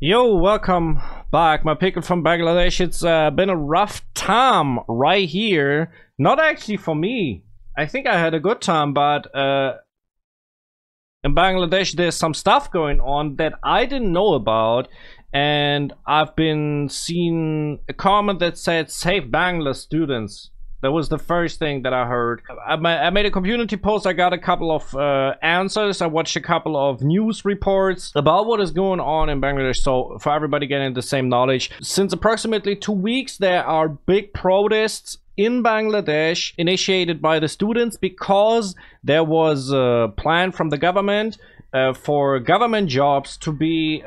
Yo, welcome back, my pickle from Bangladesh. It's been a rough time right here. Not actually for me. I think I had a good time, but in Bangladesh there's some stuff going on that I didn't know about. And I've been seeing a comment that said, "Save Bangla students." That was the first thing that I heard. I made a community post. I got a couple of answers. I watched a couple of news reports about what is going on in Bangladesh. So for everybody getting the same knowledge, since approximately 2 weeks, there are big protests in Bangladesh initiated by the students because there was a plan from the government for government jobs to be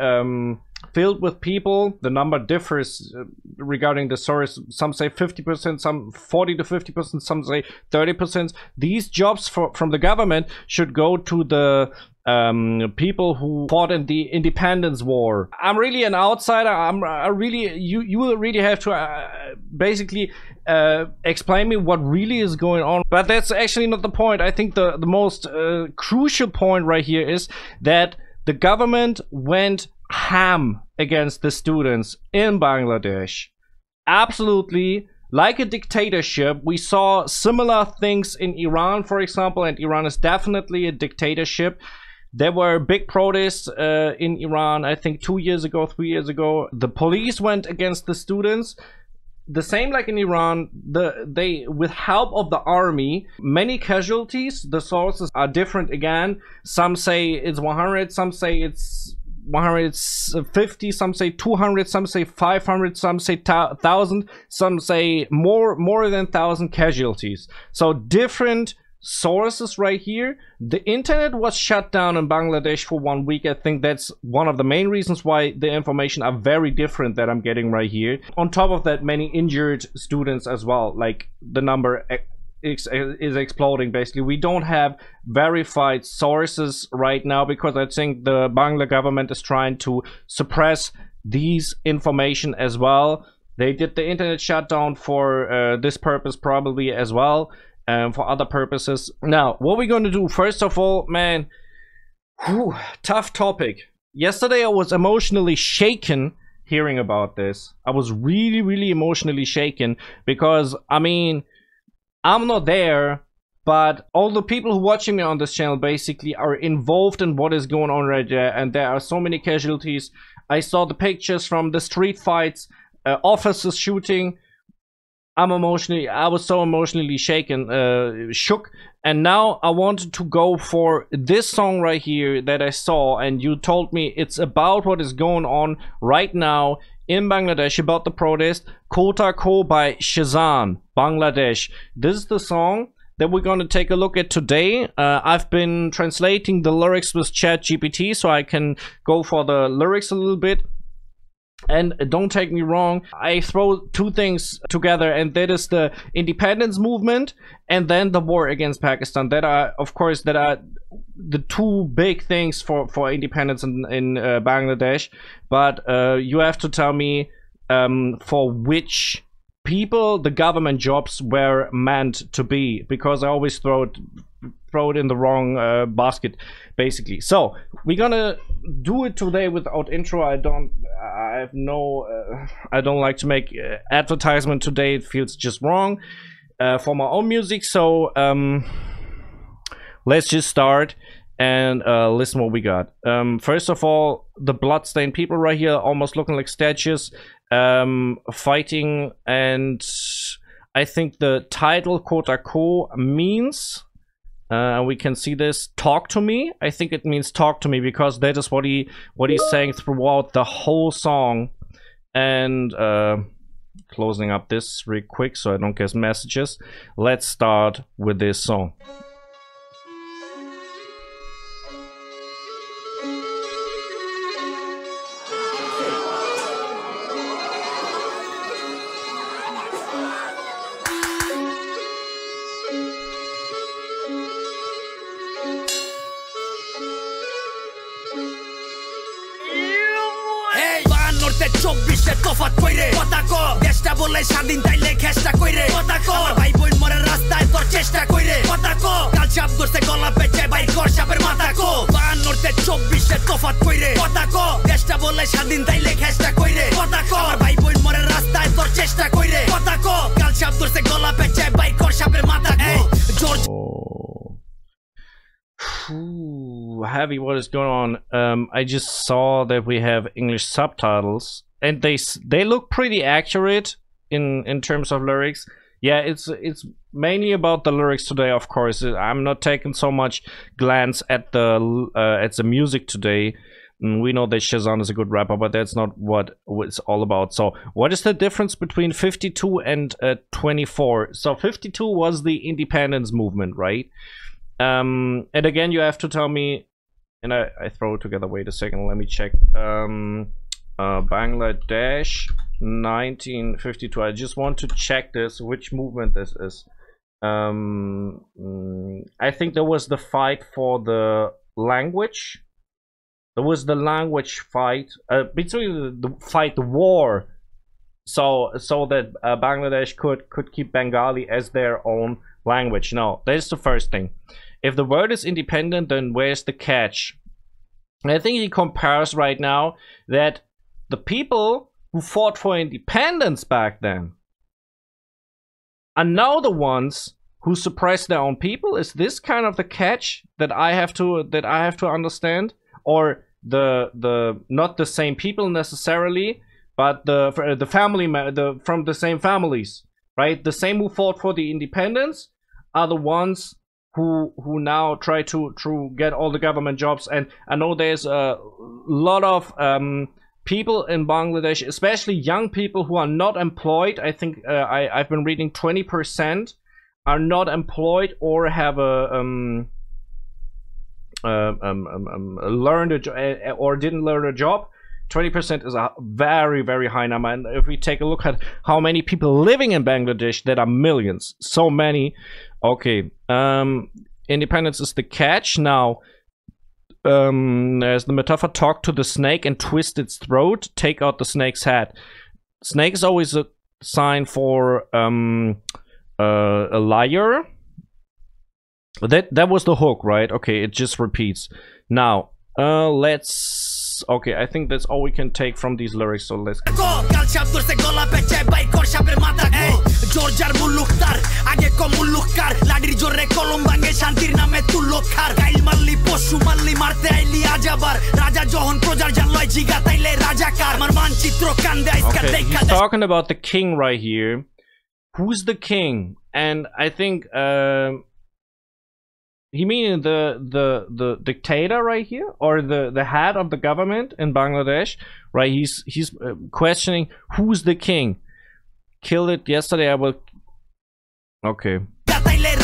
filled with people. The number differs regarding the source. Some say 50%, some 40 to 50%, some say 30%. These jobs from the government should go to the people who fought in the independence war. I'm really an outsider. You will really have to basically explain me what really is going on. But that's actually not the point. I think the most crucial point right here is that the government went ham against the students in Bangladesh. Absolutely, like a dictatorship. We saw similar things in Iran, for example, and Iran is definitely a dictatorship. There were big protests in Iran, I think 2 years ago, 3 years ago. The police went against the students. The same like in Iran, they with help of the army, many casualties. The sources are different again. Some say it's 100, some say it's 150, some say 200, some say 500, some say 1,000, some say more than 1,000 casualties. So different sources right here. The internet was shut down in Bangladesh for 1 week. I think that's one of the main reasons why the information are very different that I'm getting right here. On top of that, many injured students as well. Like the number is exploding. Basically, we don't have verified sources right now because I think the Bangla government is trying to suppress these information as well. They did the internet shutdown for this purpose probably as well, for other purposes. Now, what we're going to do, first of all, man, tough topic. Yesterday I was emotionally shaken hearing about this. I was really emotionally shaken because, I mean, I'm not there, but all the people who watching me on this channel basically are involved in what is going on right there, and there are so many casualties. I saw the pictures from the street fights, officers shooting. I was so emotionally shaken, shook, and now I wanted to go for this song right here that I saw, and you told me it's about what is going on right now in Bangladesh, about the protest. Kota Ko by Shazam, Bangladesh. This is the song that we're going to take a look at today. I've been translating the lyrics with ChatGPT so I can go for the lyrics a little bit. And don't take me wrong, I throw two things together, and that is the independence movement and then the war against Pakistan. That are, of course, the two big things for independence in Bangladesh. But you have to tell me for which people the government jobs were meant to be, because I always throw it in the wrong basket, basically. So we're gonna do it today without intro. I don't like to make advertisement today. It feels just wrong for my own music. So let's just start and listen what we got. First of all, the bloodstained people right here, almost looking like statues, fighting. And I think the title Kota Ko means, we can see this, talk to me. I think it means talk to me, because that is what he's saying throughout the whole song. And closing up this real quick so I don't get messages. Let's start with this song. বায়ান্নতে 24-এ তফাৎ কইরে কথা ক দেশটা বলে স্বাধীন তাইলে খেষ্টা কইরে কথা ক আমার ভাই বোন মরে রাস্তায় তোর চেষ্টা কইরে কথা ক কাল সাপ ধরছে গলা পেঁচে বাইর কর সাপের মাথা ক বায়ান্নতে 24-এ তফাৎ কইরে কথা ক দেশটা বলে স্বাধীন তাইলে খেষ্টা কইরে কথা ক আমার ভাই বোন মরে রাস্তায় তোর চেষ্টা কইরে কথা ক কাল সাপ ধরছে গলা পেঁচে বাইর কর সাপের মাথা ক George Heavy, what is going on? I just saw that we have English subtitles and they look pretty accurate in terms of lyrics. Yeah, it's mainly about the lyrics today, of course. I'm not taking so much glance at the music today. We know that Shazam is a good rapper, but that's not what it's all about. So what is the difference between 52 and 24? So 52 was the independence movement, right? And again, you have to tell me, and I throw it together. Wait a second, let me check. Bangladesh 1952. I just want to check this, which movement this is. I think there was the fight for the language. There was the language fight, between the fight, the war, so that Bangladesh could keep Bengali as their own language. No, that's the first thing. If the word is independent, then where's the catch? And I think he compares right now that the people who fought for independence back then are now the ones who suppress their own people. Is this kind of the catch that I have to understand? Or the not the same people necessarily, but the family from the same families, right? The same who fought for the independence are the ones who now try to get all the government jobs. And I know there's a lot of people in Bangladesh, especially young people who are not employed. I think I've been reading 20% are not employed or have learned or didn't learn a job. 20% is a very, very high number. And if we take a look at how many people living in Bangladesh, that are millions, so many. Okay, independence is the catch. Now, as the metaphor, talk to the snake and twist its throat, take out the snake's head. Snake is always a sign for a liar. That was the hook, right? Okay, it just repeats. Now, let's. Okay, I think that's all we can take from these lyrics. So let's. Okay, he's talking about the king right here. Who's the king? And I think he meaning the dictator right here, or the head of the government in Bangladesh, right? He's questioning who's the king. Killed it yesterday. I will. Okay.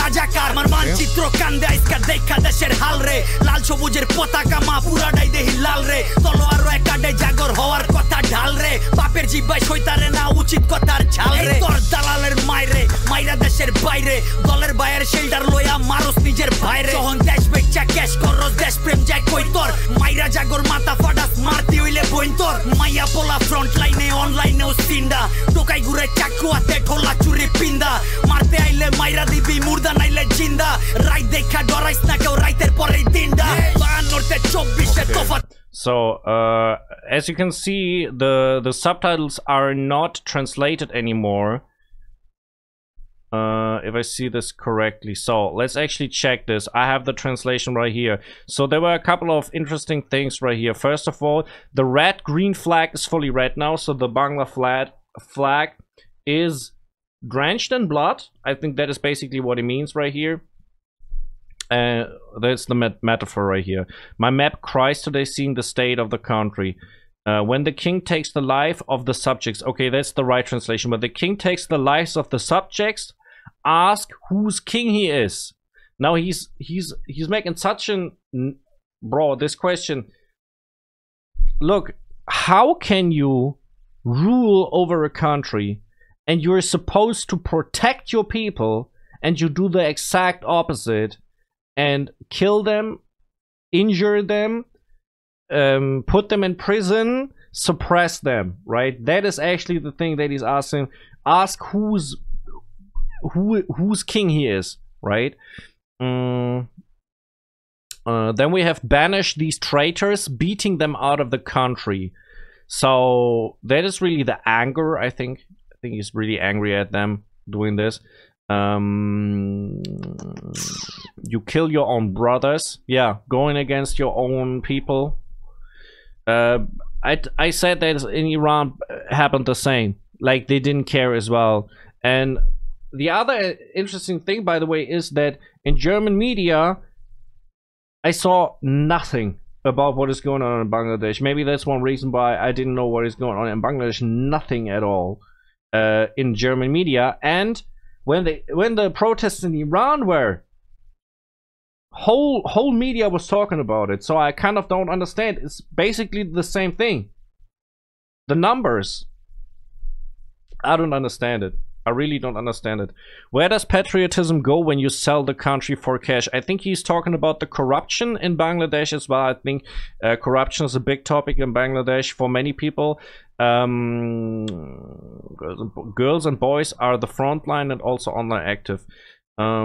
রাজাকার আমার মানচিত্র কান্দে আইসকা দেখা দেশের হাল রে লাল সবুজের পতাকা মা পুরাটাই দেহি লাল রে তলোয়ার একাডে জাগর হওয়ার কথা ঢাল রে বাপের জিব্বায় সইতারে না উচিত কথার ছাল রে তোর দালালের মাইরে মাইরা দেশের বাইরে দলের বাইরের শেল্টার লইয়া মারস নিজের ভাইরে যখন দেশ বেচা ক্যাশ করস দেশ প্রেম যায় কই তোর মাইরা জাগর মাথা ফাটাস মারতি হইলে বইন তোর মাইয়া পোলা ফ্রন্ট লাইনে অনলাইনেও সিন্ডা টোকাই ঘুরে চাকু হাতে ঠোলা চুরি পিন্দা মারতে আইলে মাইরা দিবি মুর্দা নাইলে জিন্দা রাইট দেখা ডরাইস না কেউ রাইতের পরেই দিনডা বায়ান্নতে 24-এ তফাৎ. So as you can see, the subtitles are not translated anymore, if I see this correctly. So let's actually check this. I have the translation right here. So there were a couple of interesting things right here. First of all, the red green flag is fully red now, so the Bangla flag is drenched in blood. I think that is basically what it means right here. That's the metaphor right here. My map cries today, seeing the state of the country. When the king takes the life of the subjects. Okay, that's the right translation. But the king takes the lives of the subjects. Ask whose king he is. Now he's making such an this question. Look, how can you rule over a country and you're supposed to protect your people and you do the exact opposite and kill them, injure them, put them in prison, suppress them, right? That is actually the thing that he's asking. Ask whose king he is, right? Then we have banished these traitors, beating them out of the country. So that is really the anger, I think. I think he's really angry at them doing this. You kill your own brothers. Yeah, going against your own people. I said that in Iran happened the same. Like, they didn't care as well. And the other interesting thing, by the way, is that in German media, I saw nothing about what is going on in Bangladesh. Maybe that's one reason why I didn't know what is going on in Bangladesh. Nothing at all in German media. And when the protests in Iran were, whole media was talking about it. So I kind of don't understand. It's basically the same thing. The numbers, I don't understand it. I really don't understand it. Where does patriotism go when you sell the country for cash? I think he's talking about the corruption in Bangladesh as well. I think corruption is a big topic in Bangladesh for many people. Girls and boys are the front line and also online active. Yeah,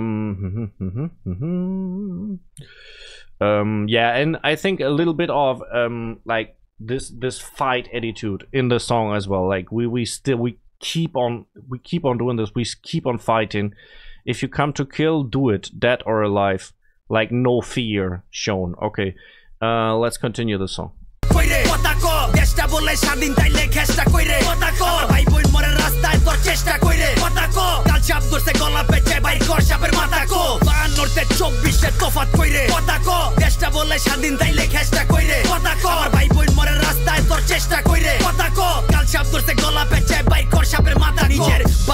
and I think a little bit of like this fight attitude in the song as well. Like we keep on doing this. We keep on fighting. If you come to kill, do it, dead or alive. Like, no fear shown. Okay, let's continue the song.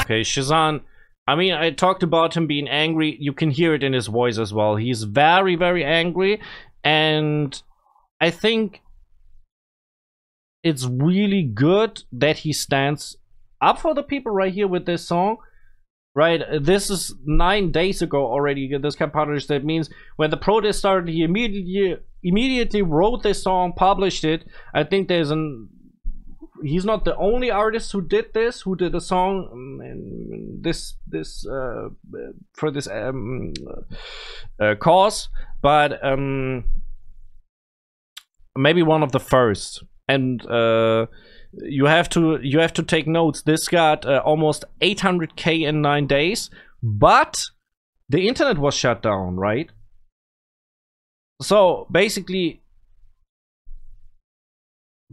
Okay, Shazan, I mean, I talked about him being angry. You can hear it in his voice as well. He's very, very angry, and I think it's really good that he stands up for the people right here with this song. Right, this is 9 days ago already. This got published. That means when the protest started, he immediately wrote this song, published it. I think he's not the only artist who did this, who did a song for this cause, but maybe one of the first. And you have to take notes. This got almost 800K in 9 days, but the internet was shut down, right? So basically,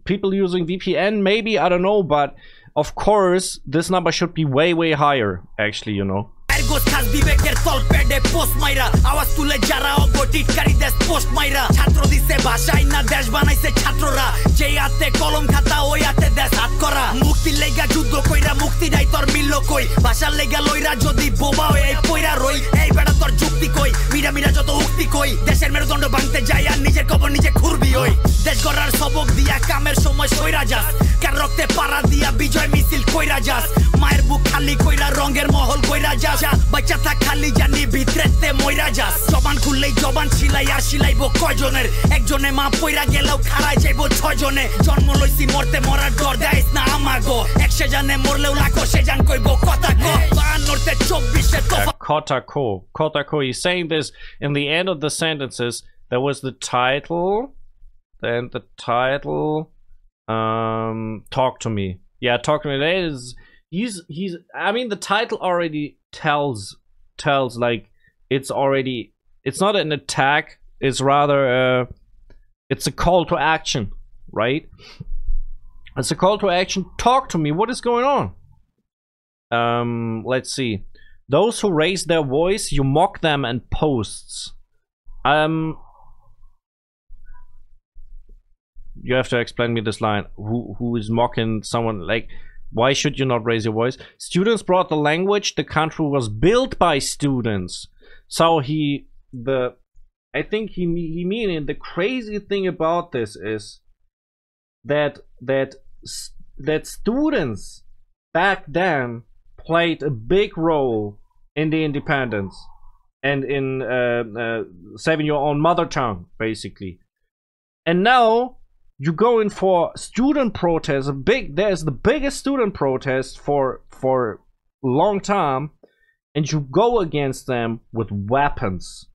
people using VPN, maybe, I don't know, but of course this number should be way higher, actually, you know. বাচ্চা থাক খালি জানি ভিতরেতে মইরা যাস জবান খুললেই জবান ছিলাই আর ছিলাইবো কয়জনের একজনে মা পইরা গেলেও খাড়ায় যাইবো ছয়জনে জন্ম লইছি মরতে মরার ডর দেয়স না আমাগো 100 জানে মরলেও লাখো সে জান কইবো কথা কো 52 24 তোফা Kotako, he's saying this in the end of the sentences. There was the title, then the title, talk to me. Yeah, talk to me. That is, he's I mean, the title already tells like it's not an attack, it's rather it's a call to action, right? It's a call to action. Talk to me. What is going on? Let's see. Those who raise their voice, you mock them and posts. You have to explain me this line. Who is mocking someone? Like, why should you not raise your voice? Students brought the language. The country was built by students. So I think he meaning the crazy thing about this is that students back then played a big role in the independence and in saving your own mother tongue, basically. And now you go in for student protests. There's the biggest student protest for a long time, and you go against them with weapons.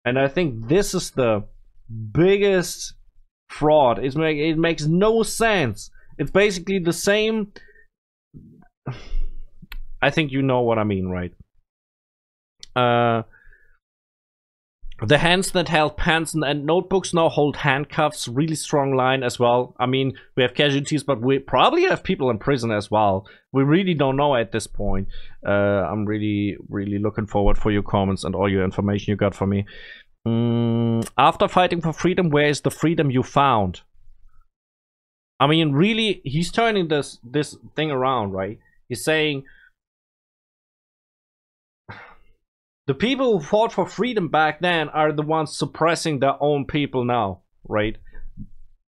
And I think this is the biggest fraud. It makes no sense. It's basically the same. I think you know what I mean, right? The hands that held pens and notebooks now hold handcuffs. Really strong line as well. I mean, we have casualties, but we probably have people in prison as well. We really don't know at this point. I'm really looking forward for your comments and all your information you got for me. After fighting for freedom, where is the freedom you found? I mean, really, he's turning this thing around, right? He's saying the people who fought for freedom back then are the ones suppressing their own people now, right?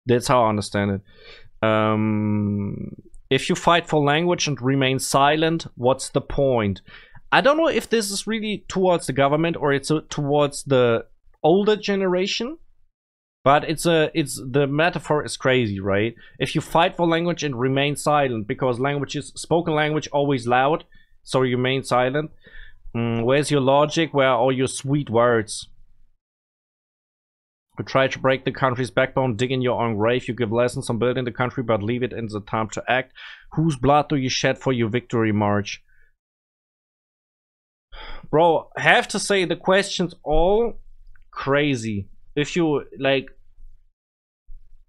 That's how I understand it. If you fight for language and remain silent, what's the point? I don't know if this is really towards the government or it's towards the older generation, but the metaphor is crazy, right? If you fight for language and remain silent, because language is spoken language always loud, so you remain silent. Where's your logic? Where are all your sweet words? You try to break the country's backbone, dig in your own grave. You give lessons on building the country, but leave it in the time to act. Whose blood do you shed for your victory march? Bro, I have to say the questions all crazy. If you like,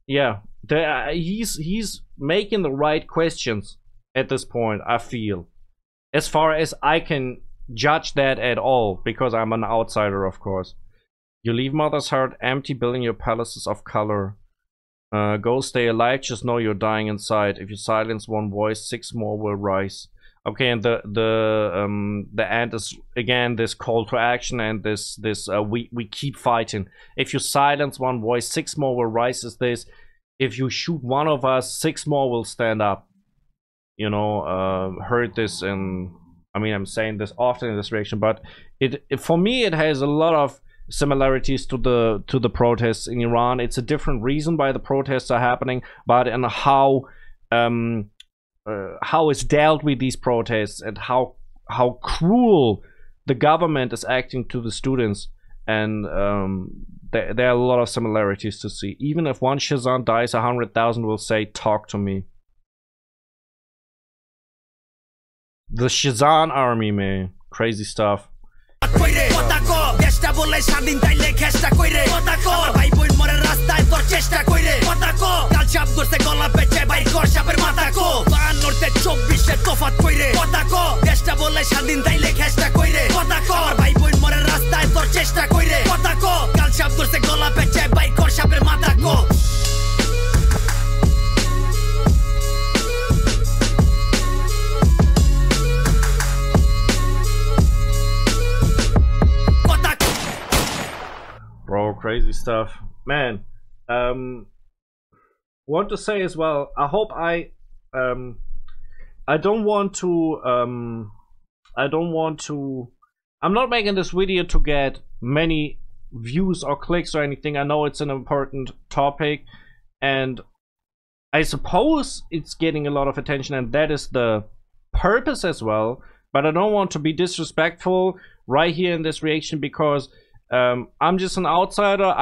yeah, he's making the right questions at this point, I feel, as far as I can judge that at all, because I'm an outsider, of course. You leave mother's heart empty, building your palaces of color. Go stay alive, just know you're dying inside. If you silence one voice, 6 more will rise. Okay, and the end is again this call to action, and this we keep fighting. If you silence one voice, 6 more will rise. Is this? If you shoot one of us, 6 more will stand up. You know, heard this in. I mean, I'm saying this often in this reaction, but it for me it has a lot of similarities to the protests in Iran. It's a different reason why the protests are happening, but in how it's dealt with these protests and how cruel the government is acting to the students, and there are a lot of similarities to see. Even if one Shazan dies, 100,000 will say, "Talk to me." The Shazan army, man, crazy stuff. Bro, crazy stuff, man. Want to say as well, I hope I don't want to I'm not making this video to get many views or clicks or anything. I know it's an important topic, and I suppose it's getting a lot of attention, and that is the purpose as well. But I don't want to be disrespectful right here in this reaction, because I'm just an outsider.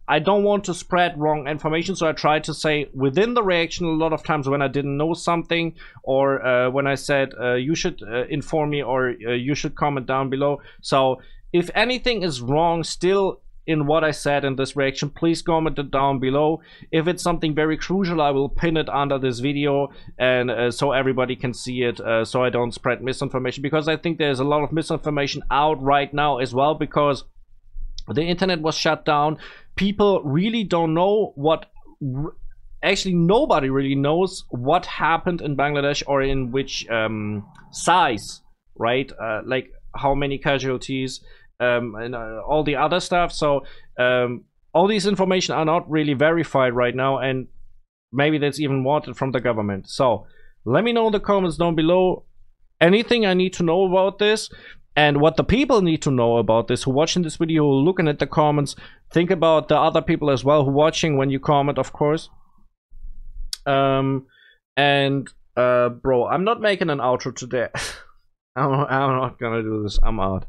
I don't want to spread wrong information, so I try to say within the reaction a lot of times when I didn't know something, or when I said you should inform me, or you should comment down below. So if anything is wrong still in what I said in this reaction, please comment it down below. If it's something very crucial, I will pin it under this video, and so everybody can see it, so I don't spread misinformation, because I think there's a lot of misinformation out right now as well, because the internet was shut down. People really don't know what, actually nobody really knows what happened in Bangladesh, or in which size, right? Like how many casualties, and all the other stuff. So all these information are not really verified right now, and maybe that's even wanted from the government. So let me know in the comments down below anything I need to know about this, and what the people need to know about this who are watching this video, who are looking at the comments. Think about the other people as well who are watching when you comment, of course. And bro, I'm not making an outro today. I'm not gonna do this. I'm out.